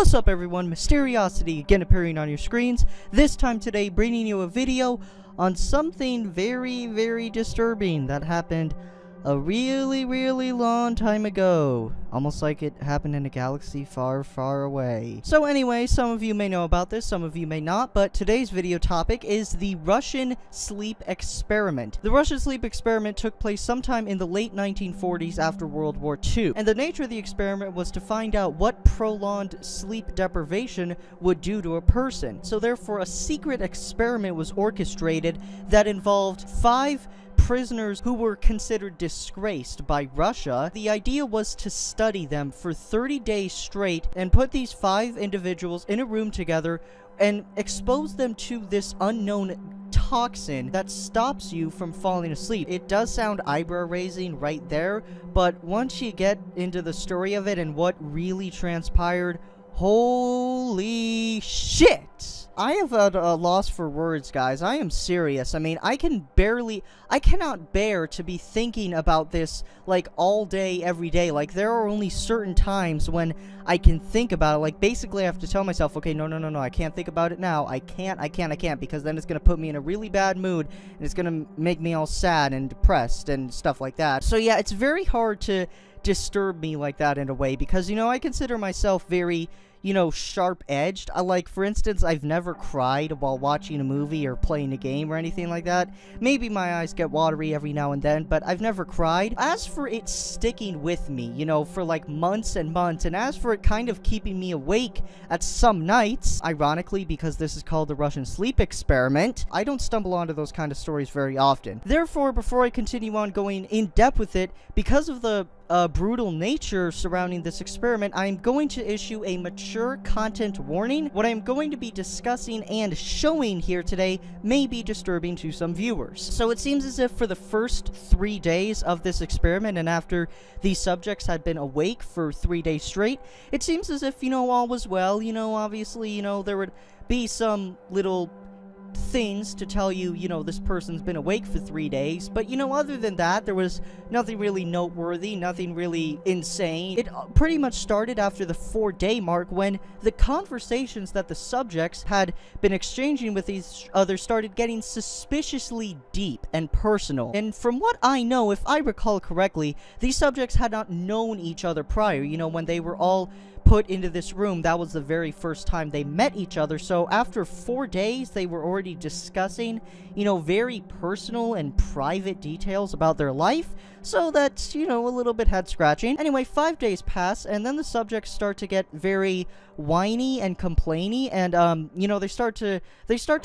What's up everyone, Mysteriocity again appearing on your screens, this time today bringing you a video on something very disturbing that happened a really long time ago. Almost like it happened in a galaxy far away. So anyway, some of you may know about this, some of you may not, but today's video topic is the Russian sleep experiment. The Russian sleep experiment took place sometime in the late 1940s after World War II, and the nature of the experiment was to find out what prolonged sleep deprivation would do to a person. So therefore, a secret experiment was orchestrated that involved 5 prisoners who were considered disgraced by Russia. The idea was to study them for 30 days straight and put these 5 individuals in a room together and expose them to this unknown toxin that stops you from falling asleep. It does sound eyebrow-raising right there, but once you get into the story of it and what really transpired, holy shit! I have a loss for words, guys. I am serious. I mean, I cannot bear to be thinking about this, like, all day, every day. Like, there are only certain times when I can think about it. Like, basically, I have to tell myself, okay, no, I can't think about it now. I can't, because then it's gonna put me in a really bad mood, and it's gonna make me all sad and depressed and stuff like that. So, yeah, it's very hard to disturb me like that in a way, because, you know, I consider myself very, you know, sharp-edged. Like, for instance, I've never cried while watching a movie or playing a game or anything like that. Maybe my eyes get watery every now and then, but I've never cried. As for it sticking with me, you know, for like months and months, and as for it kind of keeping me awake at some nights, ironically, because this is called the Russian sleep experiment, I don't stumble onto those kind of stories very often. Therefore, before I continue on going in depth with it, because of the brutal nature surrounding this experiment, I'm going to issue a mature content warning. What I'm going to be discussing and showing here today may be disturbing to some viewers. So it seems as if for the first 3 days of this experiment, and after these subjects had been awake for 3 days straight, it seems as if, you know, all was well. You know, obviously, you know, there would be some little things to tell you, you know, this person's been awake for 3 days, but, you know, other than that, there was nothing really noteworthy, nothing really insane. It pretty much started after the 4-day mark, when the conversations that the subjects had been exchanging with each other started getting suspiciously deep and personal. And from what I know, if I recall correctly, these subjects had not known each other prior. You know, when they were all put into this room, that was the very first time they met each other. So after 4 days, they were already discussing, you know, very personal and private details about their life. So that's, you know, a little bit head scratching. Anyway, 5 days pass, and then the subjects start to get very whiny and complainy, and you know, they start to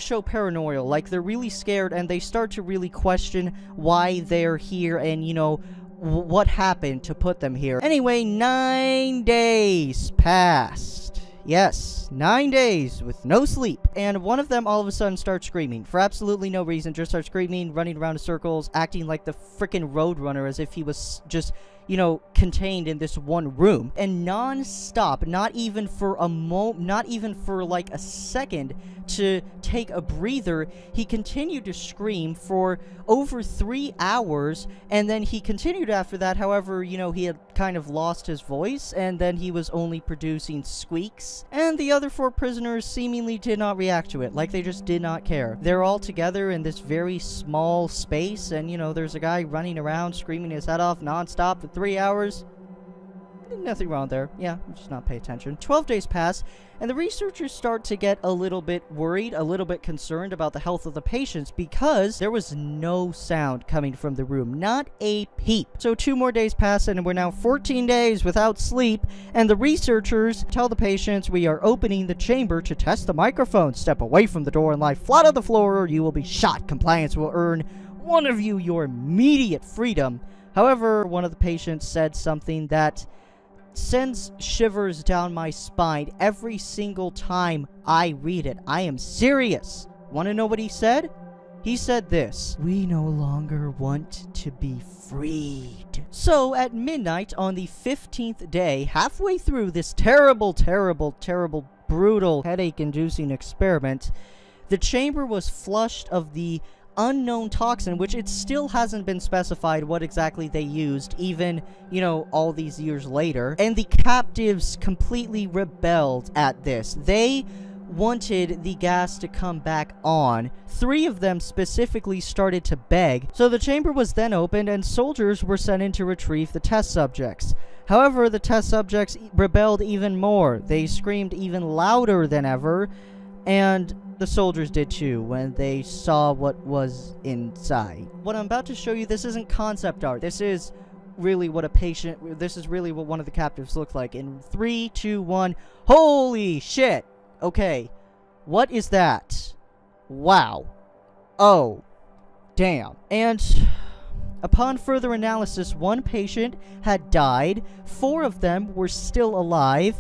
show paranoia, like they're really scared, and they start to really question why they're here and, you know, what happened to put them here. Anyway, 9 days passed. Yes, 9 days with no sleep. And one of them all of a sudden starts screaming for absolutely no reason. Just starts screaming, running around in circles, acting like the freaking Roadrunner, as if he was just, you know, contained in this one room. And non-stop, not even for a moment, not even for like a second to take a breather, he continued to scream for over 3 hours, and then he continued after that. However, you know, he had kind of lost his voice, and then he was only producing squeaks, and the other 4 prisoners seemingly did not react to it, like they just did not care. They're all together in this very small space, and, you know, there's a guy running around screaming his head off non-stop for 3 hours. Nothing wrong there. Yeah, just not pay attention. 12 days pass, and the researchers start to get a little bit worried, a little bit concerned about the health of the patients, because there was no sound coming from the room. Not a peep. So 2 more days pass, and we're now 14 days without sleep, and the researchers tell the patients, "We are opening the chamber to test the microphone. Step away from the door and lie flat on the floor, or you will be shot. Compliance will earn one of you your immediate freedom." However, one of the patients said something that sends shivers down my spine every single time I read it. I am serious. Want to know what he said? He said this: "We no longer want to be freed." So, at midnight on the 15th day, halfway through this terrible, brutal, headache-inducing experiment, the chamber was flushed of the unknown toxin, which it still hasn't been specified what exactly they used, even, you know, all these years later. And the captives completely rebelled at this. They wanted the gas to come back on. 3 of them specifically started to beg. So the chamber was then opened and soldiers were sent in to retrieve the test subjects. However, the test subjects rebelled even more. They screamed even louder than ever, and the soldiers did too when they saw what was inside. What I'm about to show you, this isn't concept art. This is really what one of the captives looked like. In 3, 2, 1, holy shit! Okay, what is that? Wow. Oh, damn. And upon further analysis, 1 patient had died, 4 of them were still alive,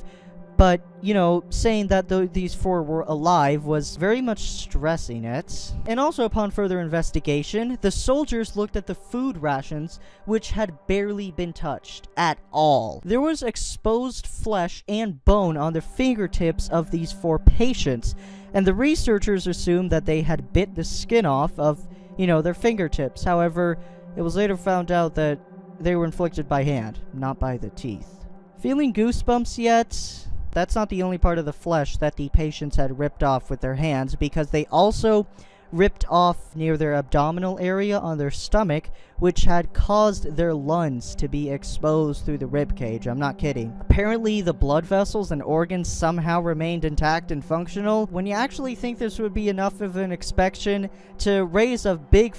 but, you know, saying that these 4 were alive was very much stressing it. And also, upon further investigation, the soldiers looked at the food rations, which had barely been touched at all. There was exposed flesh and bone on the fingertips of these 4 patients, and the researchers assumed that they had bit the skin off of, you know, their fingertips. However, it was later found out that they were inflicted by hand, not by the teeth. Feeling goosebumps yet? That's not the only part of the flesh that the patients had ripped off with their hands, because they also ripped off near their abdominal area on their stomach, which had caused their lungs to be exposed through the rib cage. I'm not kidding. Apparently, the blood vessels and organs somehow remained intact and functional. When you actually think this would be enough of an inspection to raise a big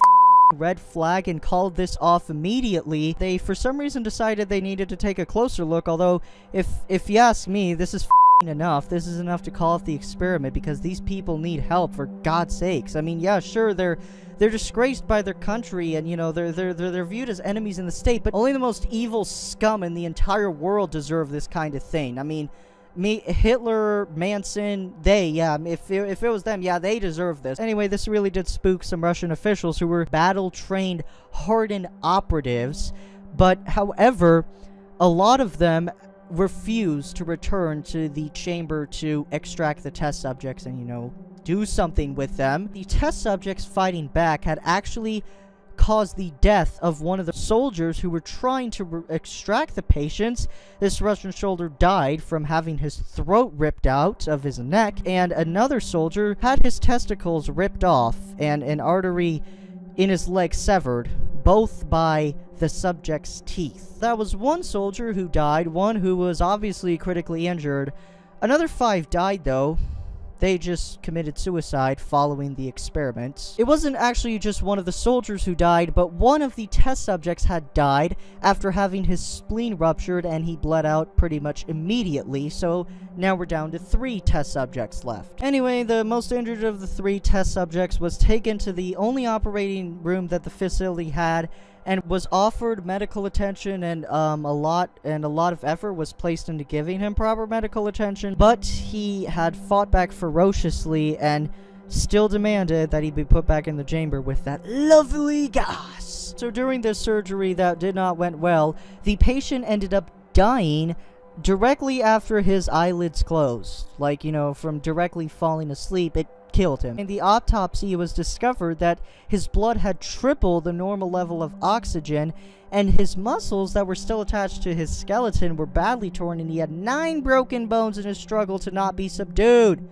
red flag and called this off immediately, they for some reason decided they needed to take a closer look. Although if you ask me, this is enough. This is enough to call off the experiment, because these people need help, for God's sakes. I mean, yeah, sure, they're disgraced by their country, and, you know, they're viewed as enemies in the state, but only the most evil scum in the entire world deserve this kind of thing. I mean, Hitler, Manson, if it was them, yeah, they deserve this. Anyway, this really did spook some Russian officials who were battle-trained, hardened operatives, but however, a lot of them refused to return to the chamber to extract the test subjects and, you know, do something with them. The test subjects fighting back had actually caused the death of one of the soldiers who were trying to extract the patients. This Russian soldier died from having his throat ripped out of his neck, and another soldier had his testicles ripped off and an artery in his leg severed, both by the subject's teeth. That was 1 soldier who died, 1 who was obviously critically injured. Another 5 died, though. They just committed suicide following the experiment. It wasn't actually just one of the soldiers who died, but one of the test subjects had died after having his spleen ruptured, and he bled out pretty much immediately, so now we're down to 3 test subjects left. Anyway, the most injured of the 3 test subjects was taken to the only operating room that the facility had, and was offered medical attention, and a lot of effort was placed into giving him proper medical attention, but he had fought back ferociously and still demanded that he be put back in the chamber with that lovely gas. So during this surgery that did not went well, the patient ended up dying directly after his eyelids closed. Like, you know, from directly falling asleep, it killed him. In the autopsy, it was discovered that his blood had tripled the normal level of oxygen, and his muscles that were still attached to his skeleton were badly torn, and he had 9 broken bones in his struggle to not be subdued.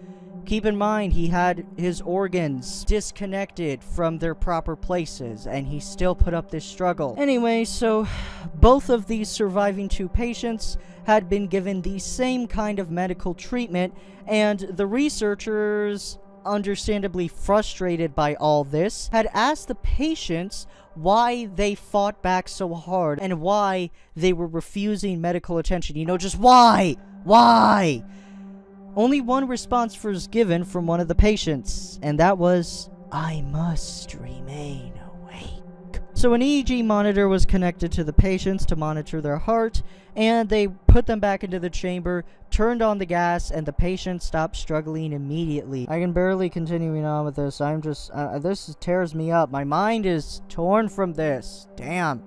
Keep in mind, he had his organs disconnected from their proper places, and he still put up this struggle. Anyway, so both of these surviving 2 patients had been given the same kind of medical treatment, and the researchers, understandably frustrated by all this, had asked the patients why they fought back so hard and why they were refusing medical attention. You know, just why? Why? Only one response was given from one of the patients, and that was, "I must remain awake." So an EEG monitor was connected to the patients to monitor their heart, and they put them back into the chamber, turned on the gas, and the patient stopped struggling immediately. I can barely continuing on with this. I'm just, this tears me up. My mind is torn from this. Damn.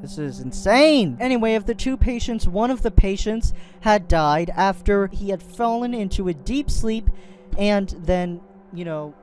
This is insane. Anyway, of the 2 patients, one of the patients had died after he had fallen into a deep sleep and then, you know,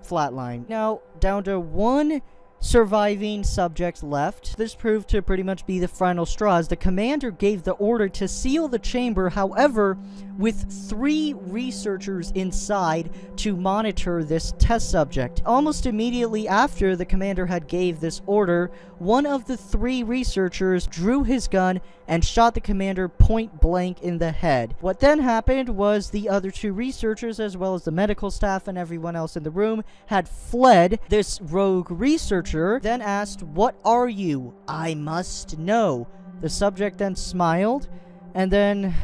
flatline. Now, down to one surviving subject left. This proved to pretty much be the final straw, as the commander gave the order to seal the chamber, however, with 3 researchers inside to monitor this test subject. Almost immediately after the commander had gave this order, one of the 3 researchers drew his gun and shot the commander point blank in the head. What then happened was the other 2 researchers, as well as the medical staff and everyone else in the room, had fled. This rogue researcher then asked, "What are you? I must know." The subject then smiled, and then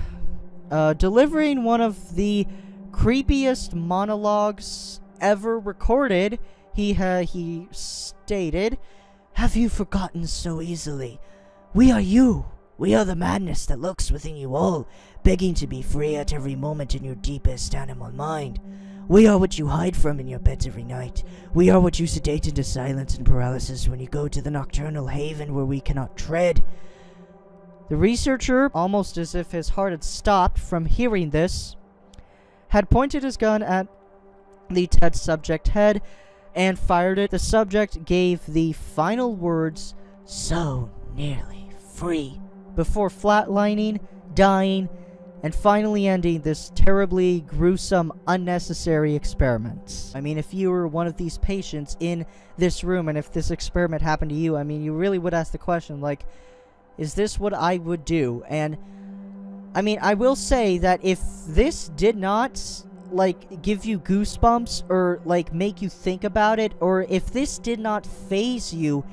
delivering one of the creepiest monologues ever recorded, he stated, "Have you forgotten so easily? We are you. We are the madness that lurks within you all, begging to be free at every moment in your deepest animal mind. We are what you hide from in your beds every night. We are what you sedate into silence and paralysis when you go to the nocturnal haven where we cannot tread." The researcher, almost as if his heart had stopped from hearing this, had pointed his gun at the test subject head and fired it. The subject gave the final words, "So nearly free," before flatlining, dying, and finally ending this terribly gruesome, unnecessary experiment. I mean, if you were one of these patients in this room, and if this experiment happened to you, I mean, you really would ask the question, like, is this what I would do? And, I mean, I will say that if this did not, like, give you goosebumps, or, like, make you think about it, or if this did not faze you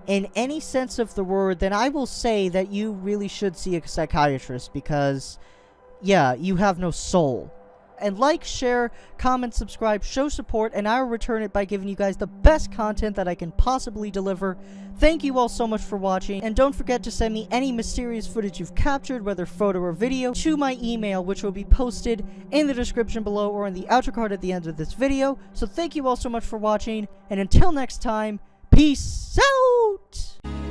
in any sense of the word, then I will say that you really should see a psychiatrist, because, yeah, you have no soul. And like, share, comment, subscribe, show support, and I will return it by giving you guys the best content that I can possibly deliver. Thank you all so much for watching, and don't forget to send me any mysterious footage you've captured, whether photo or video, to my email, which will be posted in the description below or in the outro card at the end of this video. So thank you all so much for watching, and until next time, peace out!